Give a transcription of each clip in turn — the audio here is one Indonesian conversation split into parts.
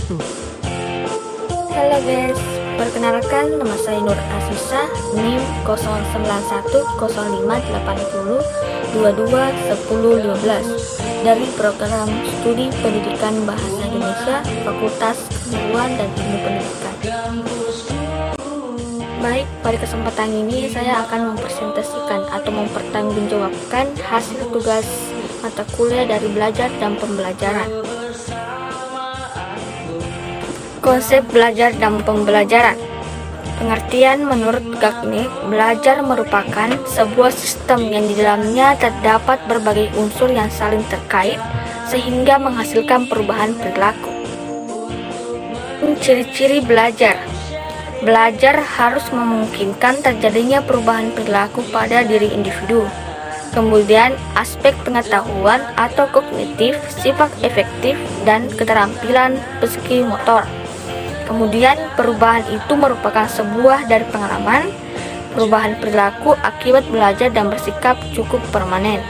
Halo guys, perkenalkan nama saya Nur Asisa, NIM 0910580221015 dari program studi pendidikan bahasa Indonesia Fakultas Keguruan dan Ilmu Pendidikan. Baik, pada kesempatan ini saya akan mempresentasikan atau mempertanggungjawabkan hasil tugas mata kuliah dari belajar dan pembelajaran. Konsep belajar dan pembelajaran. Pengertian menurut Gagné, belajar merupakan sebuah sistem yang di dalamnya terdapat berbagai unsur yang saling terkait sehingga menghasilkan perubahan perilaku. Ciri-ciri belajar. Belajar harus memungkinkan terjadinya perubahan perilaku pada diri individu. Kemudian, aspek pengetahuan atau kognitif, sifat efektif, dan keterampilan psikomotor. Kemudian, perubahan itu merupakan sebuah dari pengalaman, perubahan perilaku akibat belajar dan bersikap cukup permanen.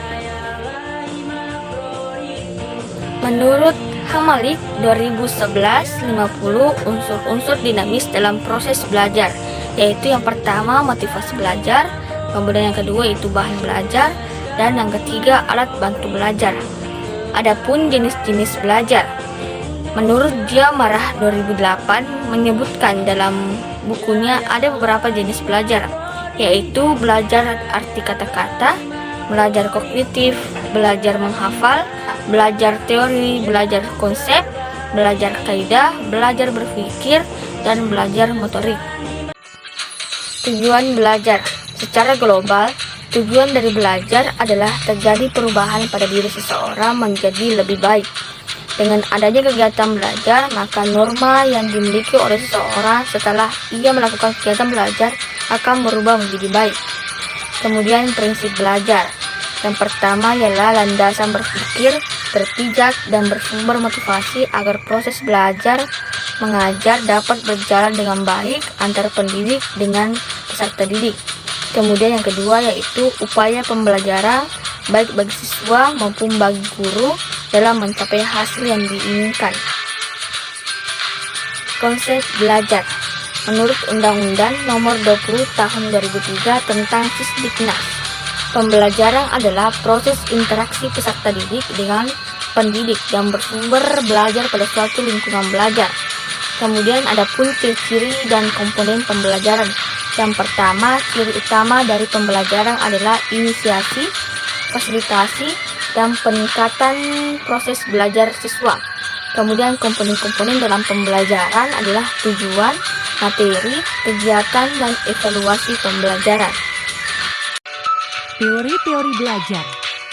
Menurut Hamalik 2011, 50 unsur-unsur dinamis dalam proses belajar, yaitu yang pertama motivasi belajar, kemudian yang kedua itu bahan belajar, dan yang ketiga alat bantu belajar. Adapun jenis-jenis belajar. Menurut Dia Marah 2008 menyebutkan dalam bukunya ada beberapa jenis belajar, yaitu belajar arti kata-kata, belajar kognitif, belajar menghafal, belajar teori, belajar konsep, belajar kaidah, belajar berpikir, dan belajar motorik. Tujuan belajar. Secara global, tujuan dari belajar adalah terjadi perubahan pada diri seseorang menjadi lebih baik. Dengan adanya kegiatan belajar, maka norma yang dimiliki oleh seseorang setelah ia melakukan kegiatan belajar akan berubah menjadi baik. Kemudian prinsip belajar. Yang pertama ialah landasan berpikir, berpijak, dan bersumber motivasi agar proses belajar mengajar dapat berjalan dengan baik antara pendidik dengan peserta didik. Kemudian yang kedua yaitu upaya pembelajaran baik bagi siswa maupun bagi guru dalam mencapai hasil yang diinginkan. Konsep belajar. Menurut Undang-Undang Nomor 20 Tahun 2003 tentang Sisdiknas, pembelajaran adalah proses interaksi peserta didik dengan pendidik yang bersumber belajar pada suatu lingkungan belajar. Kemudian ada pun ciri-ciri dan komponen pembelajaran. Yang pertama, ciri utama dari pembelajaran adalah inisiasi, fasilitasi, dan peningkatan proses belajar siswa. Kemudian komponen-komponen dalam pembelajaran adalah tujuan, materi, kegiatan, dan evaluasi pembelajaran. Teori-teori belajar.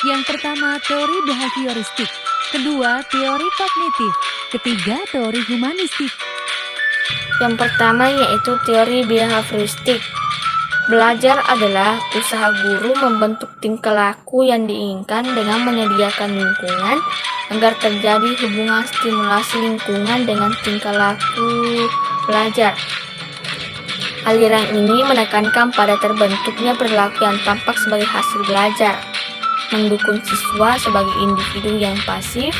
Yang pertama, teori behavioristik. Kedua, teori kognitif. Ketiga, teori humanistik. Yang pertama yaitu teori behavioristik. Belajar adalah usaha guru membentuk tingkah laku yang diinginkan dengan menyediakan lingkungan agar terjadi hubungan stimulasi lingkungan dengan tingkah laku belajar. Aliran ini menekankan pada terbentuknya perilaku yang tampak sebagai hasil belajar, mendukung siswa sebagai individu yang pasif.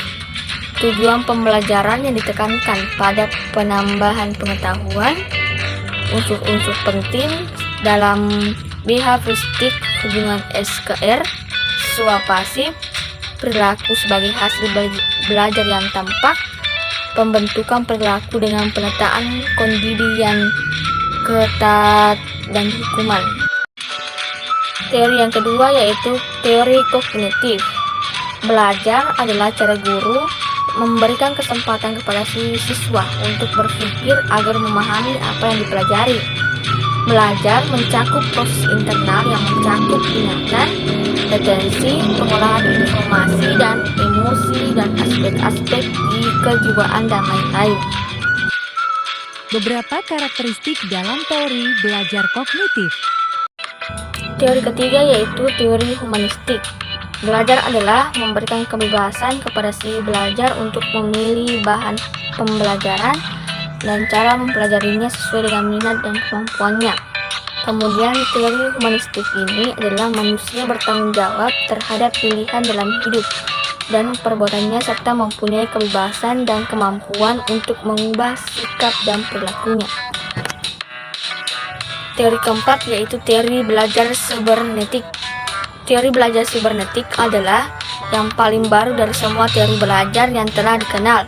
Tujuan pembelajaran yang ditekankan pada penambahan pengetahuan, unsur-unsur penting dalam behavioristik, hubungan S ke R, siswa pasif, perilaku sebagai hasil belajar yang tampak, pembentukan perilaku dengan penataan kondisi yang ketat, dan hukuman. Teori yang kedua yaitu teori kognitif. Belajar adalah cara guru memberikan kesempatan kepada si siswa untuk berpikir agar memahami apa yang dipelajari. Belajar mencakup proses internal yang mencakup ingatan, retensi, pengolahan informasi dan emosi, dan aspek-aspek di kejiwaan dan lain-lain. Beberapa karakteristik dalam teori belajar kognitif. Teori ketiga yaitu teori humanistik. Belajar adalah memberikan kebebasan kepada si belajar untuk memilih bahan pembelajaran dan cara mempelajarinya sesuai dengan minat dan kemampuannya. Kemudian teori humanistik ini adalah manusia bertanggung jawab terhadap pilihan dalam hidup dan perbuatannya serta mempunyai kebebasan dan kemampuan untuk mengubah sikap dan perilakunya. Teori keempat yaitu teori belajar sibernetik. Teori belajar sibernetik adalah yang paling baru dari semua teori belajar yang telah dikenal.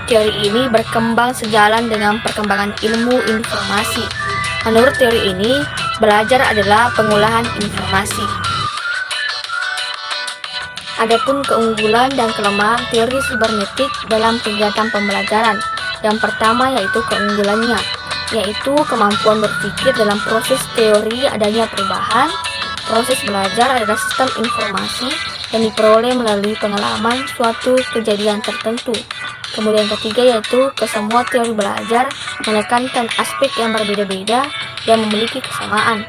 Teori ini berkembang sejalan dengan perkembangan ilmu informasi. Menurut teori ini, belajar adalah pengolahan informasi. Adapun keunggulan dan kelemahan teori sibernetik dalam kegiatan pembelajaran. Yang pertama yaitu keunggulannya, yaitu kemampuan berpikir dalam proses teori adanya perubahan. Proses belajar adalah sistem informasi yang diperoleh melalui pengalaman suatu kejadian tertentu. Kemudian yang ketiga yaitu kesemua teori belajar menekankan aspek yang berbeda-beda yang memiliki kesamaan.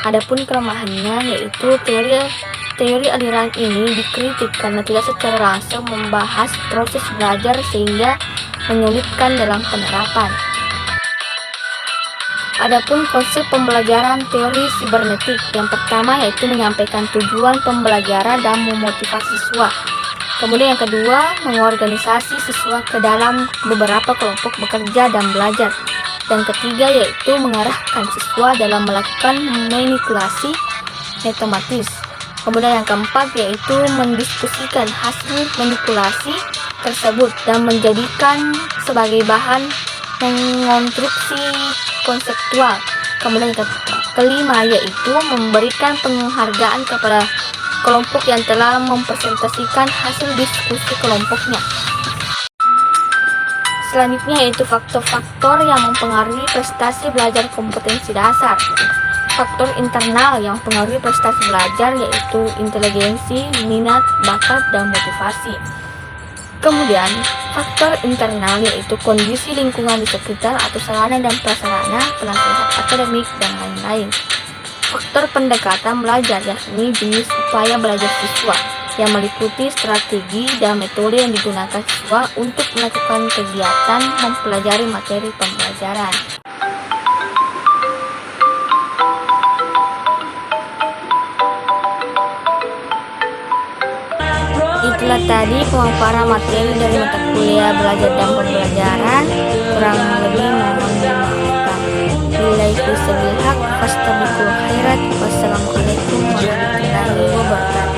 Adapun kelemahannya yaitu teori aliran ini dikritik karena tidak secara langsung membahas proses belajar sehingga menyulitkan dalam penerapan. Adapun konsep pembelajaran teori sibernetik, yang pertama yaitu menyampaikan tujuan pembelajaran dan memotivasi siswa. Kemudian yang kedua, mengorganisasi siswa ke dalam beberapa kelompok bekerja dan belajar. Dan ketiga yaitu mengarahkan siswa dalam melakukan manipulasi matematis. Kemudian yang keempat yaitu mendiskusikan hasil manipulasi tersebut dan menjadikan sebagai bahan mengonstruksi konseptual. Kemudian yang kelima yaitu memberikan penghargaan kepada kelompok yang telah mempresentasikan hasil diskusi kelompoknya. Selanjutnya yaitu faktor-faktor yang mempengaruhi prestasi belajar kompetensi dasar. Faktor internal yang mempengaruhi prestasi belajar yaitu inteligensi, minat, bakat, dan motivasi. Kemudian, faktor internal yaitu kondisi lingkungan di sekitar atau sarana dan prasarana, pelatihan akademik, dan lain-lain. Faktor pendekatan belajar yakni jenis upaya belajar siswa yang meliputi strategi dan metode yang digunakan siswa untuk melakukan kegiatan mempelajari materi pembelajaran. Itulah tadi pemaparan materi dari mata kuliah belajar dan pembelajaran. Kurang lebih mohon dimaafkan. Billahi taufiq haq, fastabiqul khairat. Wassalamualaikum warahmatullahi wabarakatuh.